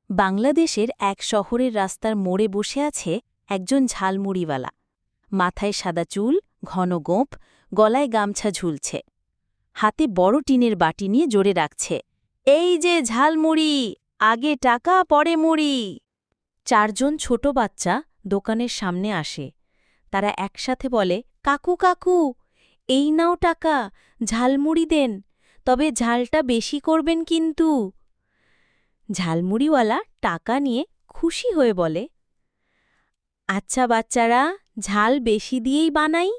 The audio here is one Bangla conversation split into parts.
বাংলাদেশের এক শহরের রাস্তার মোড়ে বসে আছে একজন ঝালমুড়িওয়ালা। মাথায় সাদা চুল, ঘন গোঁফ, গলায় গামছা ঝুলছে। হাতে বড় টিনের বাটি নিয়ে জোরে রাখছে, এই যে ঝালমুড়ি, আগে টাকা পরে মুড়ি। চারজন ছোট বাচ্চা দোকানের সামনে আসে। তারা একসাথে বলে, কাকু কাকু, এই নাও টাকা, ঝালমুড়ি দেন, তবে ঝালটা বেশি করবেন কিন্তু। ঝালমুড়িওয়ালা টাকা নিয়ে খুশি হয়ে বলে, আচ্ছা বাচ্চারা, ঝাল বেশি দিয়েই বানাই।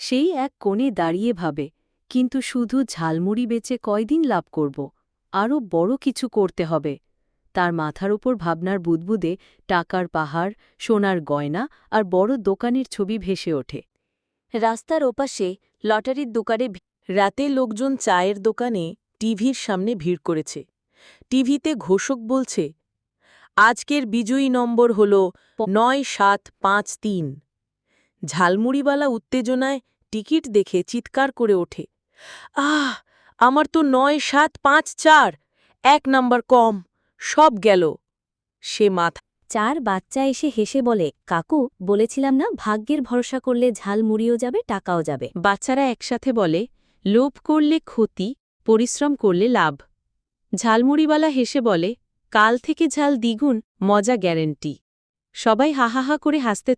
সেই এক কোণে দাঁড়িয়ে ভাবে, কিন্তু শুধু ঝালমুড়ি বেচে কয়দিন লাভ করব, আরও বড় কিছু করতে হবে। তার মাথার উপর ভাবনার বুদবুদে টাকার পাহাড়, সোনার গয়না আর বড় দোকানের ছবি ভেসে ওঠে। রাস্তার ওপাশে লটারির দোকানে রাতে লোকজন চায়ের দোকানে টিভির সামনে ভিড় করেছে। টিভিতে ঘোষক বলছে, আজকের বিজয়ী নম্বর হল ৯৭৫৩। ঝালমুড়িওয়ালা উত্তেজনায় টিকিট দেখে চিৎকার করে ওঠে, আহ, আমার তো ৯৭৫৪, ১ নাম্বার কম, সব গেল। সে মাথা। চার বাচ্চা এসে হেসে বলে, কাকু, বলেছিলাম না, ভাগ্যের ভরসা করলে ঝালমুড়িও যাবে, টাকাও যাবে। বাচ্চারা একসাথে বলে, লোভ করলে ক্ষতি, পরিশ্রম করলে লাভ। ঝালমুড়িওয়ালা হেসে বলে, কাল থেকে ঝাল দ্বিগুণ, মজা গ্যারেন্টি। সবাই হাহাহা করে হাসতে